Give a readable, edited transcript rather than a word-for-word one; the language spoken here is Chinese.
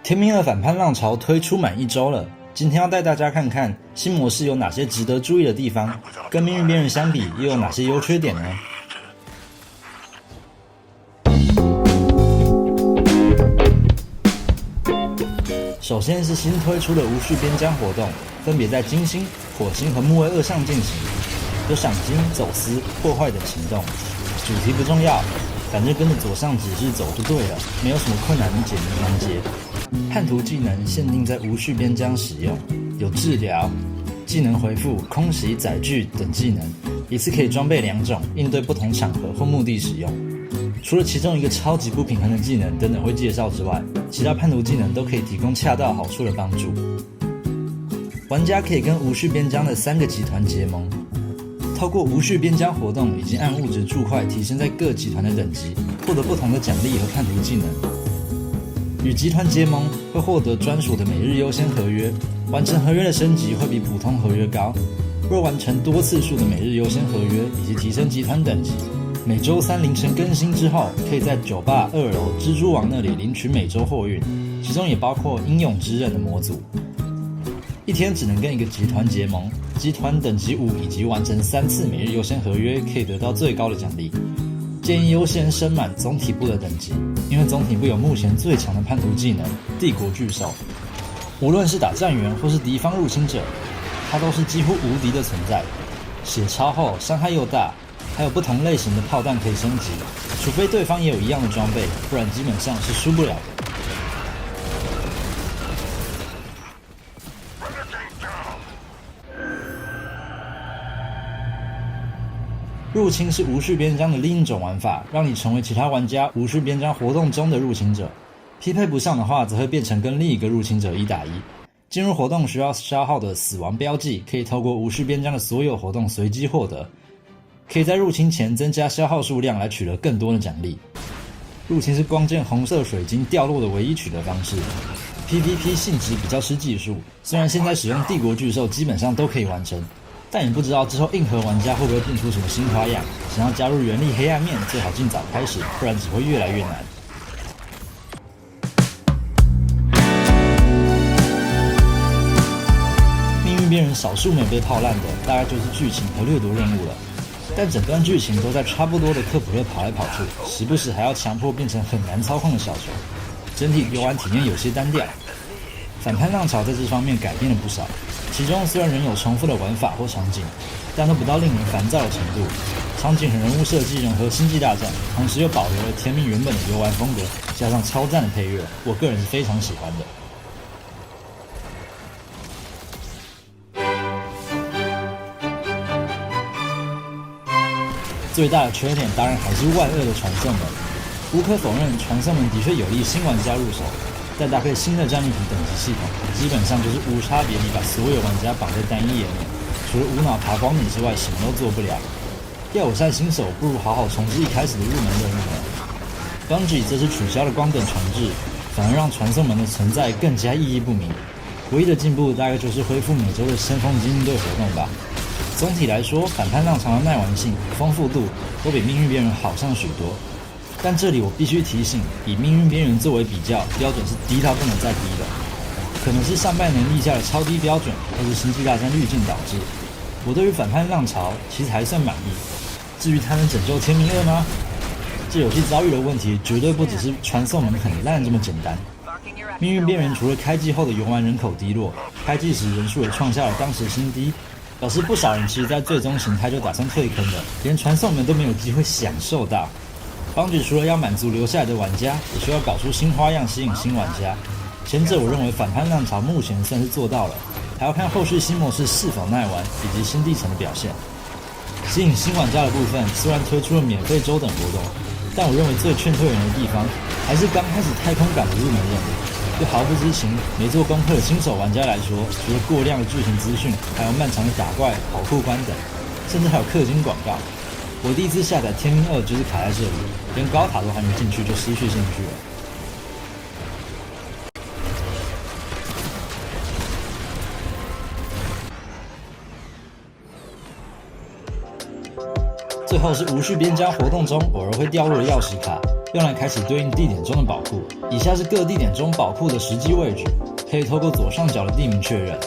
天命二反叛浪潮推出满1周了，今天要带大家看看新模式有哪些值得注意的地方，跟命运边缘相比又有哪些优缺点呢？首先是新推出的无序边疆活动，分别在金星、火星和木卫2项进行，有赏金、走私、破坏等行动。主题不重要，反正跟着左上指示走就对了，没有什么困难的解谜环节。叛徒技能限定在无序边疆使用，有治疗、技能回复、空袭、载具等技能，一次可以装备2种，应对不同场合或目的使用。除了其中一个超级不平衡的技能等等会介绍之外，其他叛徒技能都可以提供恰到好处的帮助。玩家可以跟无序边疆的3个集团结盟，透过无序边疆活动以及按物质铸块提升在各集团的等级，获得不同的奖励和叛徒技能。与集团结盟会获得专属的每日优先合约，完成合约的升级会比普通合约高。若完成多次数的每日优先合约以及提升集团等级，每周3凌晨更新之后，可以在酒吧2楼蜘蛛网那里领取每周货运，其中也包括英勇之刃的模组。一天只能跟一个集团结盟，集团等级5以及完成3次每日优先合约可以得到最高的奖励。建议优先升满总体部的等级，因为总体部有目前最强的叛徒技能帝国巨兽，无论是打战员或是敌方入侵者，它都是几乎无敌的存在，血超厚，伤害又大，还有不同类型的炮弹可以升级，除非对方也有一样的装备，不然基本上是输不了的。入侵是无序边疆的另一种玩法，让你成为其他玩家无序边疆活动中的入侵者。匹配不上的话，则会变成跟另一个入侵者1打1。进入活动需要消耗的死亡标记，可以透过无序边疆的所有活动随机获得。可以在入侵前增加消耗数量来取得更多的奖励。入侵是光剑红色水晶掉落的唯一取得方式。PVP 性质比较吃技术，虽然现在使用帝国巨兽基本上都可以完成。但也不知道之后硬核玩家会不会变出什么新花样，想要加入原力黑暗面最好尽早开始，不然只会越来越难。命运边缘少数没有被泡烂的，大概就是剧情和掠夺任务了，但整段剧情都在差不多的科普勒跑来跑去，时不时还要强迫变成很难操控的小球，整体游玩体验有些单调。反叛浪潮在这方面改变了不少，其中虽然仍有重复的玩法或场景，但都不到令人烦躁的程度。场景和人物设计融合星际大战，同时又保留了天命原本的游玩风格，加上超赞的配乐，我个人是非常喜欢的。最大的缺点当然还是万恶的传送门，无可否认，传送门的确有利新玩家入手。再搭配新的战利品等级系统，基本上就是无差别地把所有玩家绑在单一页面，除了无脑爬光点之外，什么都做不了。要友善新手，不如好好重置一开始的入门任务了。Bungie 这次取消了光等重置，反而让传送门的存在更加意义不明。唯一的进步大概就是恢复每周的先锋精英队活动吧。总体来说，反叛浪潮的耐玩性、丰富度都比命运边缘好上许多。但这里我必须提醒，以命运边缘作为比较，标准是低到不能再低的。可能是上半年立下的超低标准，或是星际大战滤镜导致。我对于反叛浪潮其实还算满意。至于它能拯救天命2吗？这游戏遭遇的问题绝对不只是传送门很烂这么简单。命运边缘除了开季后的游玩人口低落，开季时人数也创下了当时新低，表示不少人其实在最终形态就打算退坑的，连传送门都没有机会享受到。Bungie除了要满足留下来的玩家，也需要搞出新花样吸引新玩家。前者我认为反叛浪潮目前算是做到了，还要看后续新模式是否耐玩以及新地层的表现。吸引新玩家的部分虽然推出了免费周等活动，但我认为最劝退人的地方还是刚开始太空港的入门任务。对毫不知情、没做功课的新手玩家来说，除了过量的剧情资讯，还有漫长的打怪、跑酷关等，甚至还有氪金广告。我第一次下载天命2就是卡在这里，连高塔都还没进去就失去兴趣了。最后是无序边疆活动中偶尔会掉落的钥匙卡，用来开启对应地点中的宝库。以下是各地点中宝库的实际位置，可以透过左上角的地名确认。